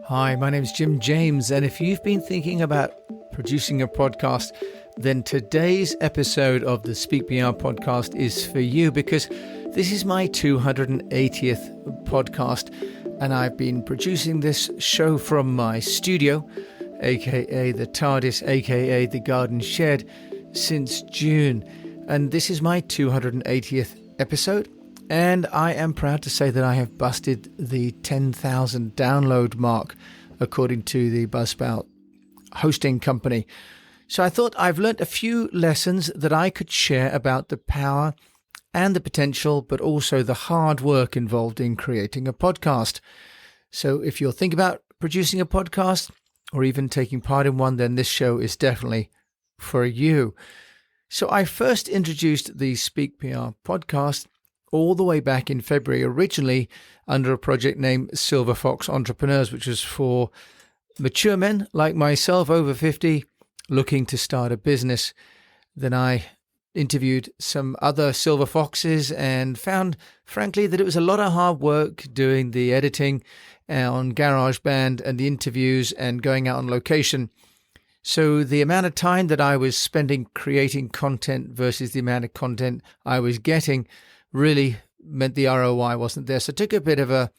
Hi, my name is Jim James, and if you've been thinking about producing a podcast, then today's episode of the Speak PR podcast is for you, because this is my 280th podcast, and I've been producing this show from my studio, aka the TARDIS, aka the Garden Shed, since June, and this is my 280th episode. And I am proud to say that I have busted the 10,000 download mark, according to the buzzsprout hosting company. So I thought I've learnt a few lessons that I could share about the power and the potential, but also the hard work involved in creating a podcast. So if you're thinking about producing a podcast or even taking part in one, then this show is definitely for you. So I first introduced the Speak PR podcast all the way back in February, originally under a project named Silver Fox Entrepreneurs, which was for mature men like myself, over 50, looking to start a business. Then I interviewed some other Silver Foxes and found, frankly, that it was a lot of hard work doing the editing on GarageBand and the interviews and going out on location. So the amount of time that I was spending creating content versus the amount of content I was getting really meant the ROI wasn't there. So I took a bit of a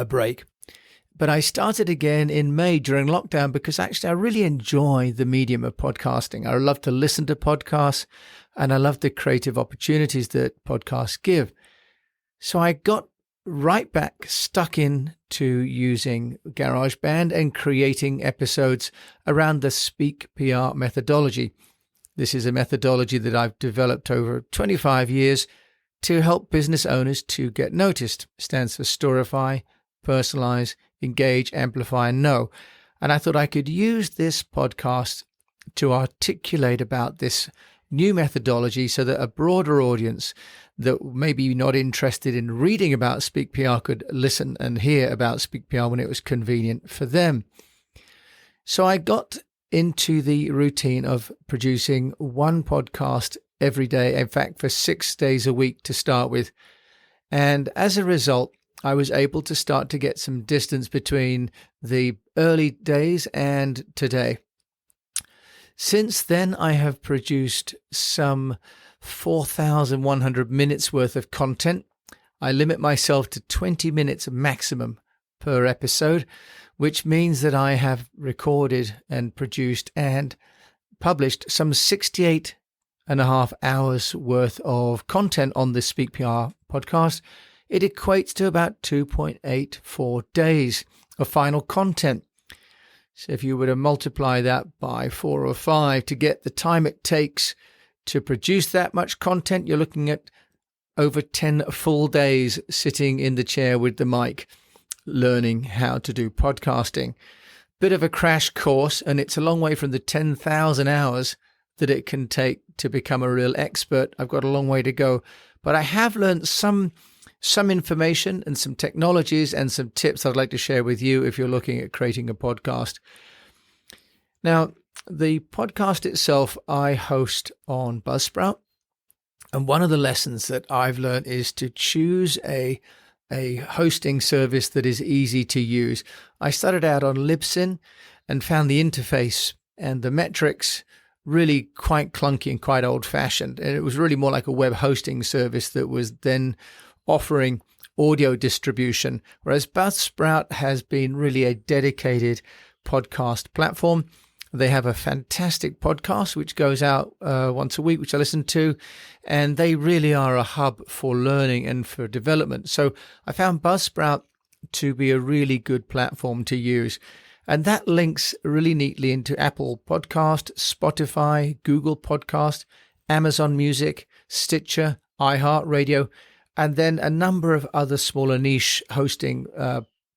break. But I started again in May during lockdown because actually I really enjoy the medium of podcasting. I love to listen to podcasts and I love the creative opportunities that podcasts give. So I got right back stuck in to using GarageBand and creating episodes around the Speak PR methodology. This is a methodology that I've developed over 25 years to help business owners to get noticed. It stands for Storify, Personalize, Engage, Amplify, and Know. And I thought I could use this podcast to articulate about this new methodology so that a broader audience that may be not interested in reading about Speak PR could listen and hear about Speak PR when it was convenient for them. So I got into the routine of producing one podcast every day, in fact, for 6 days a week to start with. And as a result, I was able to start to get some distance between the early days and today. Since then, I have produced some 4,100 minutes worth of content. I limit myself to 20 minutes maximum per episode, which means that I have recorded and produced and published some 68.5 hours worth of content on the Speak PR podcast. It equates to about 2.84 days of final content. So if you were to multiply that by 4 or 5 to get the time it takes to produce that much content, you're looking at over 10 full days sitting in the chair with the mic, learning how to do podcasting. Bit of a crash course, and it's a long way from the 10,000 hours that it can take to become a real expert. I've got a long way to go, but I have learned some information and some technologies and some tips I'd like to share with you if you're looking at creating a podcast. Now, the podcast itself, I host on Buzzsprout, and one of the lessons that I've learned is to choose a hosting service that is easy to use. I started out on Libsyn and found the interface and the metrics really quite clunky and quite old-fashioned. And it was really more like a web hosting service that was then offering audio distribution, whereas Buzzsprout has been really a dedicated podcast platform. They have a fantastic podcast which goes out once a week, which I listen to, and they really are a hub for learning and for development. So I found Buzzsprout to be a really good platform to use. And that links really neatly into Apple Podcast, Spotify, Google Podcast, Amazon Music, Stitcher, iHeartRadio, and then a number of other smaller niche hosting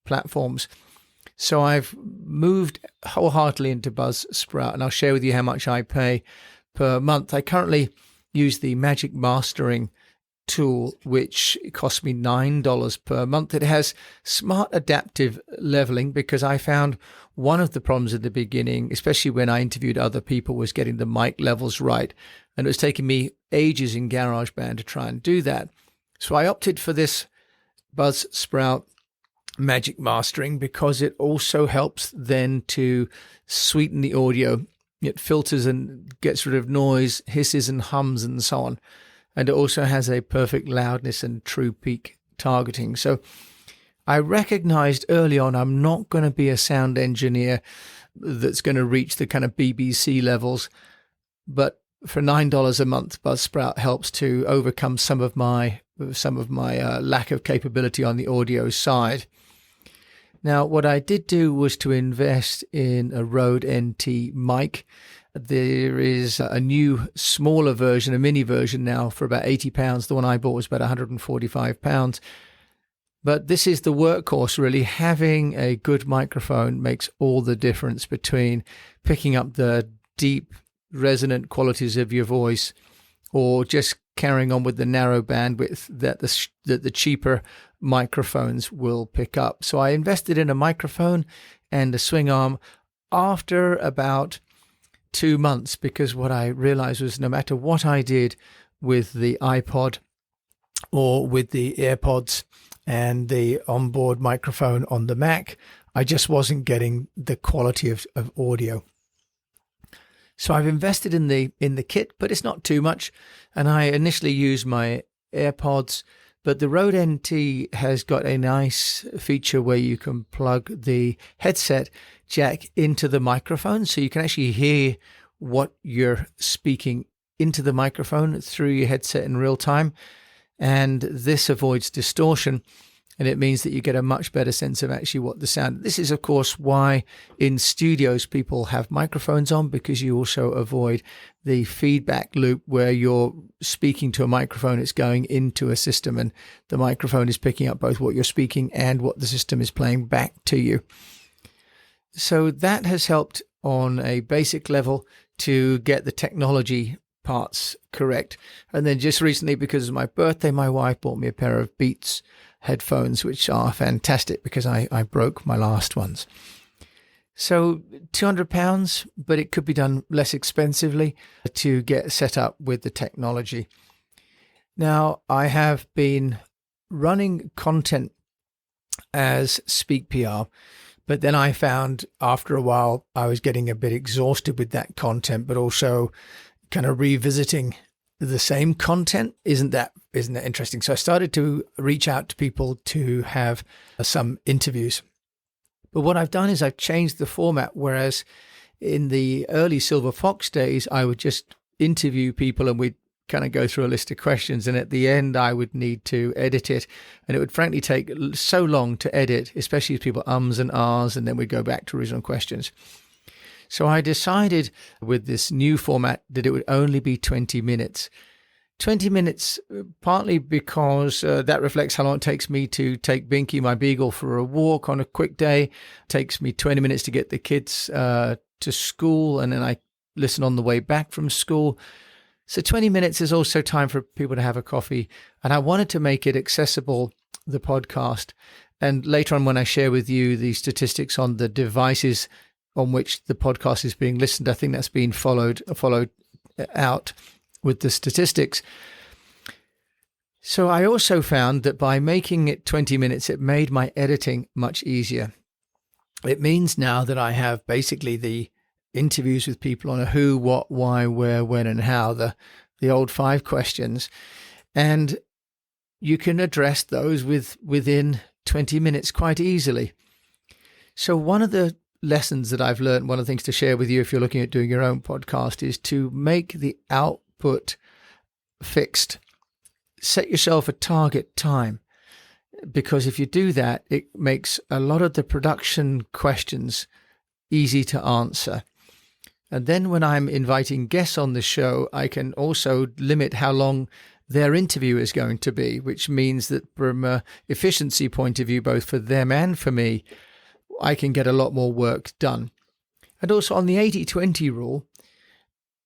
platforms. So I've moved wholeheartedly into Buzzsprout, and I'll share with you how much I pay per month. I currently use the Magic Mastering tool, which costs me $9 per month. It has smart adaptive leveling because I found one of the problems at the beginning, especially when I interviewed other people, was getting the mic levels right. And it was taking me ages in GarageBand to try and do that. So I opted for this Buzzsprout magic mastering because it also helps then to sweeten the audio. It filters and gets rid of noise, hisses and hums and so on. And it also has a perfect loudness and true peak targeting. So I recognized early on I'm not going to be a sound engineer that's going to reach the kind of BBC levels, but for $9 a month, Buzzsprout helps to overcome some of my lack of capability on the audio side. Now, what I did do was to invest in a Røde NT mic. There is a new smaller version, a mini version now for about £80. The one I bought was about £145. But this is the workhorse, really. Having a good microphone makes all the difference between picking up the deep, resonant qualities of your voice or just carrying on with the narrow bandwidth that the cheaper microphones will pick up. So I invested in a microphone and a swing arm after about 2 months, because what I realized was no matter what I did with the iPod or with the AirPods and the onboard microphone on the Mac, I just wasn't getting the quality of audio. So I've invested in the kit, but it's not too much. And I initially used my AirPods, but the Røde NT has got a nice feature where you can plug the headset jack into the microphone, so you can actually hear what you're speaking into the microphone through your headset in real time. And this avoids distortion, and it means that you get a much better sense of actually what the sound. This is, of course, why in studios people have microphones on, because you also avoid the feedback loop where you're speaking to a microphone, it's going into a system, and the microphone is picking up both what you're speaking and what the system is playing back to you. So that has helped on a basic level to get the technology parts correct. And then just recently, because of my birthday, my wife bought me a pair of Beats headphones, which are fantastic because I broke my last ones. So £200, but it could be done less expensively to get set up with the technology. Now, I have been running content as Speak PR, but then I found after a while I was getting a bit exhausted with that content, but also kind of revisiting the same content. Isn't that interesting? So I started to reach out to people to have some interviews. But what I've done is I've changed the format, whereas in the early Silver Fox days, I would just interview people and we'd kind of go through a list of questions. And at the end, I would need to edit it. And it would frankly take so long to edit, especially if people ums and ahs, and then we'd go back to original questions. So I decided with this new format that it would only be 20 minutes. 20 minutes, partly because that reflects how long it takes me to take Binky, my beagle, for a walk on a quick day. It takes me 20 minutes to get the kids to school, and then I listen on the way back from school. So 20 minutes is also time for people to have a coffee. And I wanted to make it accessible, the podcast. And later on, when I share with you the statistics on the devices on which the podcast is being listened, I think that's been followed out with the statistics. So I also found that by making it 20 minutes, it made my editing much easier. It means now that I have basically the interviews with people on a who, what, why, where, when, and how, the old 5 questions. And you can address those within 20 minutes quite easily. So one of the lessons that I've learned, one of the things to share with you if you're looking at doing your own podcast, is to make the output fixed. Set yourself a target time, because if you do that, it makes a lot of the production questions easy to answer. And then when I'm inviting guests on the show, I can also limit how long their interview is going to be, which means that from an efficiency point of view, both for them and for me, I can get a lot more work done. And also on the 80-20 rule,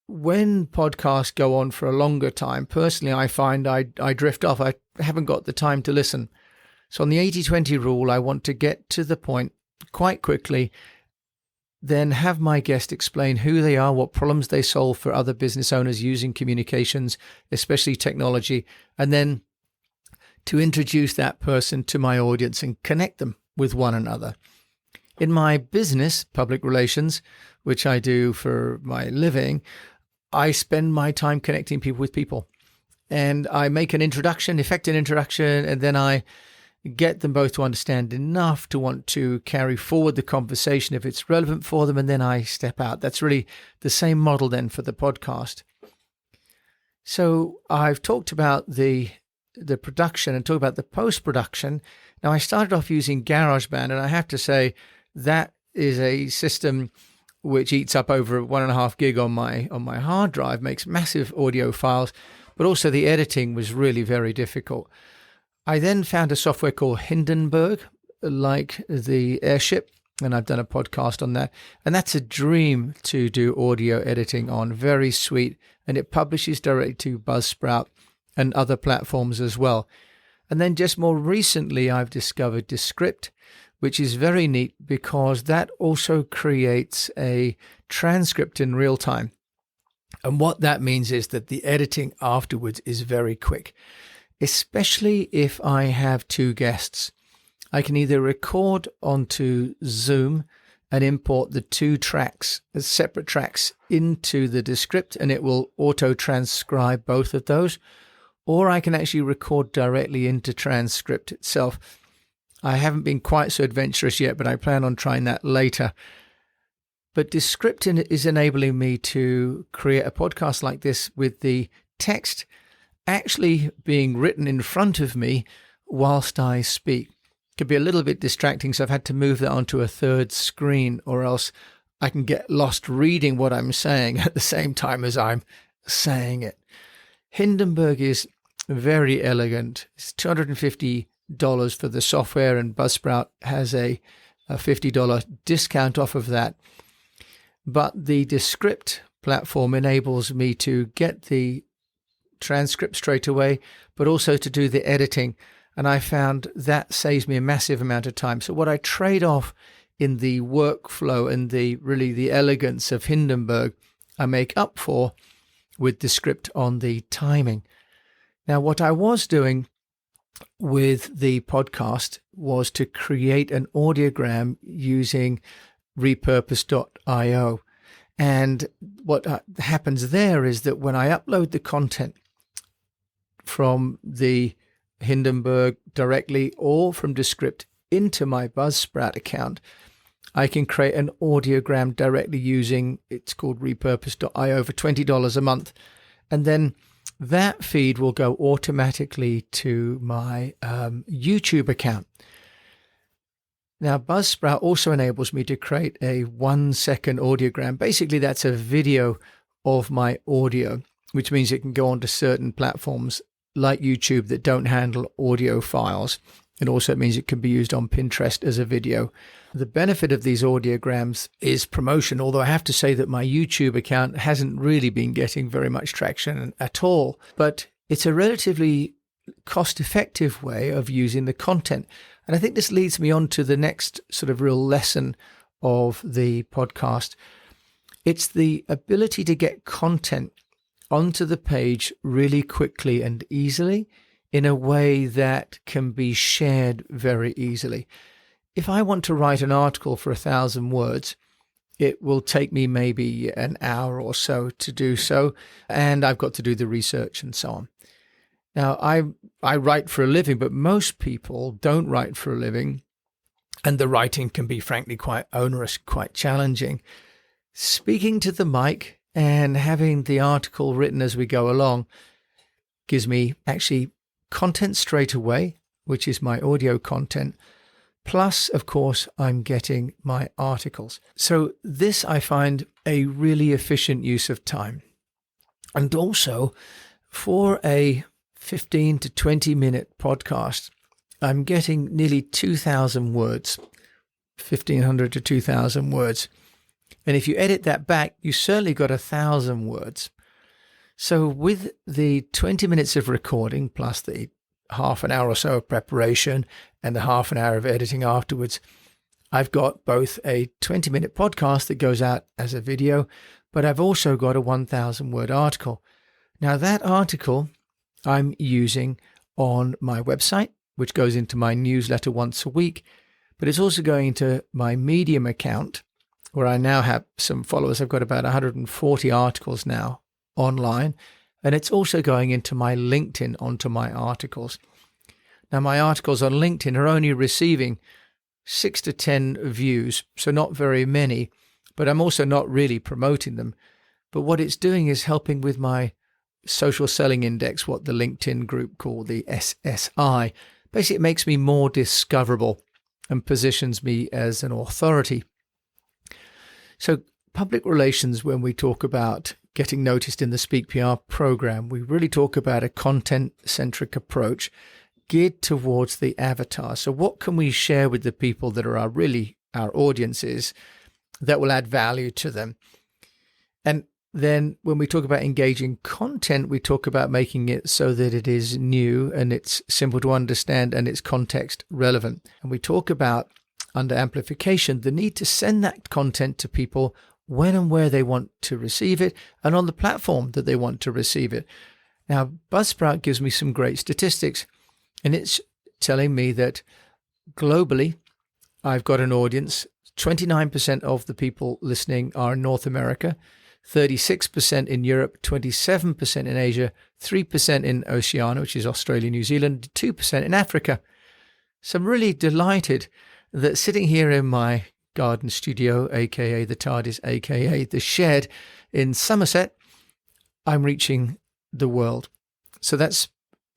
when podcasts go on for a longer time, personally, I find I drift off. I haven't got the time to listen. So on the 80-20 rule, I want to get to the point quite quickly, then have my guest explain who they are, what problems they solve for other business owners using communications, especially technology, and then to introduce that person to my audience and connect them with one another. In my business, public relations, which I do for my living, I spend my time connecting people with people. And I make an introduction, effect an introduction, and then I get them both to understand enough to want to carry forward the conversation if it's relevant for them, and then I step out. That's really the same model then for the podcast. So I've talked about the production and talked about the post-production. Now, I started off using GarageBand, and I have to say that is a system which eats up over 1.5 gig on my hard drive, makes massive audio files, but also the editing was really very difficult. I then found a software called Hindenburg, like the airship, and I've done a podcast on that. And that's a dream to do audio editing on, very sweet, and it publishes directly to Buzzsprout and other platforms as well. And then just more recently, I've discovered Descript, which is very neat because that also creates a transcript in real time. And what that means is that the editing afterwards is very quick, especially if I have two guests. I can either record onto Zoom and import the two tracks as separate tracks into the Descript, and it will auto-transcribe both of those, or I can actually record directly into Transcript itself. I haven't been quite so adventurous yet, but I plan on trying that later. But Descript is enabling me to create a podcast like this with the text actually being written in front of me whilst I speak. It could be a little bit distracting, so I've had to move that onto a third screen, or else I can get lost reading what I'm saying at the same time as I'm saying it. Hindenburg is very elegant. It's $250 for the software, and Buzzsprout has a $50 discount off of that. But the Descript platform enables me to get the transcript straight away, but also to do the editing. And I found that saves me a massive amount of time. So what I trade off in the workflow and the elegance of Hindenburg, I make up for with Descript on the timing. Now, what I was doing with the podcast was to create an audiogram using repurpose.io. And what happens there is that when I upload the content from the Hindenburg directly or from Descript into my Buzzsprout account, I can create an audiogram directly using, it's called repurpose.io, for $20 a month. And then that feed will go automatically to my YouTube account. Now, Buzzsprout also enables me to create a 1-second audiogram. Basically, that's a video of my audio, which means it can go onto certain platforms like YouTube that don't handle audio files. It also means it can be used on Pinterest as a video. The benefit of these audiograms is promotion, although I have to say that my YouTube account hasn't really been getting very much traction at all. But it's a relatively cost-effective way of using the content. And I think this leads me on to the next sort of real lesson of the podcast. It's the ability to get content onto the page really quickly and easily in a way that can be shared very easily. If I want to write an article for 1,000 words, it will take me maybe an hour or so to do so, and I've got to do the research and so on. Now, I write for a living, but most people don't write for a living, and the writing can be, frankly, quite onerous, quite challenging. Speaking to the mic and having the article written as we go along gives me actually content straight away, which is my audio content. Plus, of course, I'm getting my articles. So this I find a really efficient use of time. And also, for a 15 to 20 minute podcast, I'm getting nearly 2,000 words, 1,500 to 2,000 words. And if you edit that back, you certainly got 1,000 words. So with the 20 minutes of recording, plus the half an hour or so of preparation and the half an hour of editing afterwards, I've got both a 20-minute podcast that goes out as a video, but I've also got a 1,000 word article. Now that article I'm using on my website, which goes into my newsletter once a week, but it's also going into my Medium account, where I now have some followers. I've got about 140 articles now online, and it's also going into my LinkedIn onto my articles. Now, my articles on LinkedIn are only receiving 6 to 10 views, so not very many, but I'm also not really promoting them. But what it's doing is helping with my social selling index, what the LinkedIn group call the SSI. Basically, it makes me more discoverable and positions me as an authority. So public relations, when we talk about getting noticed in the Speak PR program, we really talk about a content-centric approach geared towards the avatar. So what can we share with the people that are our audiences that will add value to them? And then when we talk about engaging content, we talk about making it so that it is new and it's simple to understand and it's context relevant. And we talk about, under amplification, the need to send that content to people when and where they want to receive it and on the platform that they want to receive it. Now, Buzzsprout gives me some great statistics, and it's telling me that globally, I've got an audience. 29% of the people listening are in North America, 36% in Europe, 27% in Asia, 3% in Oceania, which is Australia, New Zealand, 2% in Africa. So I'm really delighted that sitting here in my garden studio, aka the TARDIS, aka the shed in Somerset, I'm reaching the world. So that's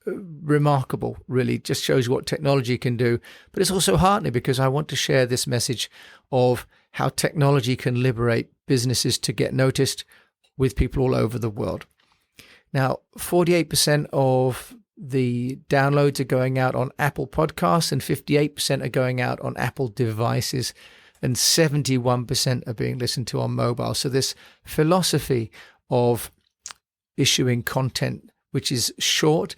remarkable, really. Just shows what technology can do. But it's also heartening because I want to share this message of how technology can liberate businesses to get noticed with people all over the world. Now, 48% of the downloads are going out on Apple Podcasts, and 58% are going out on Apple devices, and 71% are being listened to on mobile. So this philosophy of issuing content which is short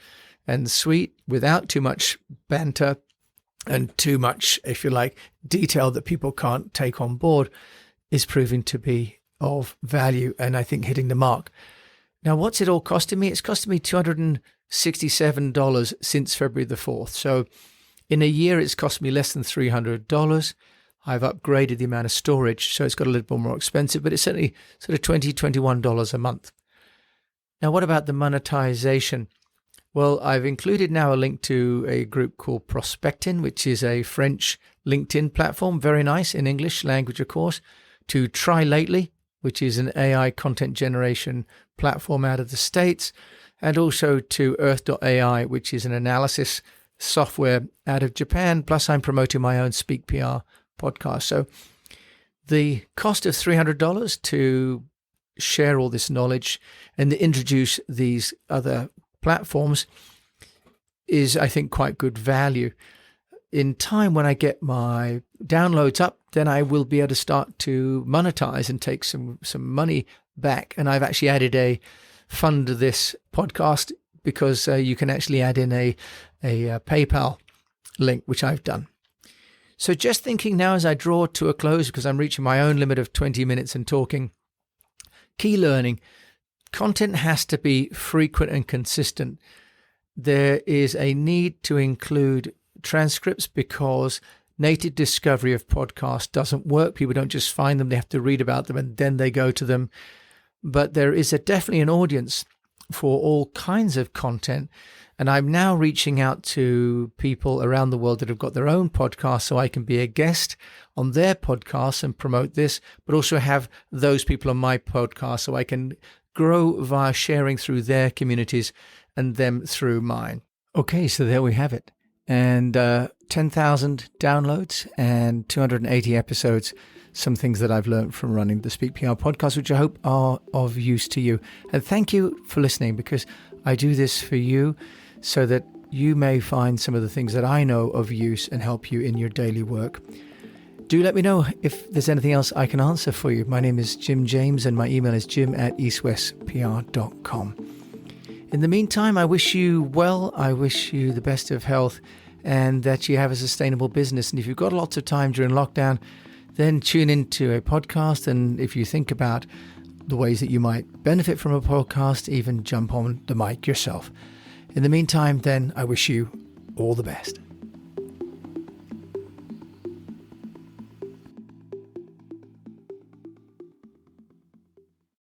and sweet, without too much banter and too much, if you like, detail that people can't take on board, is proving to be of value, and I think hitting the mark. Now, what's it all costing me? It's costing me $267 since February the 4th. So in a year, it's cost me less than $300. I've upgraded the amount of storage, so it's got a little bit more expensive, but it's certainly sort of $20, $21 a month. Now, what about the monetization? Well, I've included now a link to a group called Prospectin, which is a French LinkedIn platform, very nice in English language, of course, to Trylately, which is an AI content generation platform out of the States, and also to Earth.ai, which is an analysis software out of Japan. Plus, I'm promoting my own Speak PR podcast. So the cost of $300 to share all this knowledge and to introduce these other platforms is, I think, quite good value. In time, when I get my downloads up, then I will be able to start to monetize and take some money back. And I've actually added a fund this podcast because you can actually add in a PayPal link, which I've done. So just thinking now as I draw to a close, because I'm reaching my own limit of 20 minutes and talking, key learning, content has to be frequent and consistent. There is a need to include transcripts because native discovery of podcasts doesn't work. People don't just find them, they have to read about them and then they go to them. But there is definitely an audience for all kinds of content. And I'm now reaching out to people around the world that have got their own podcasts so I can be a guest on their podcasts and promote this, but also have those people on my podcast so I can grow via sharing through their communities and them through mine. Okay, so there we have it. And 10,000 downloads and 280 episodes, some things that I've learned from running the Speak PR podcast, which I hope are of use to you. And thank you for listening, because I do this for you so that you may find some of the things that I know of use and help you in your daily work. Do let me know if there's anything else I can answer for you. My name is Jim James and my email is jim@eastwestpr.com. In the meantime, I wish you well. I wish you the best of health and that you have a sustainable business. And if you've got lots of time during lockdown, then tune into a podcast. And if you think about the ways that you might benefit from a podcast, even jump on the mic yourself. In the meantime, then, I wish you all the best.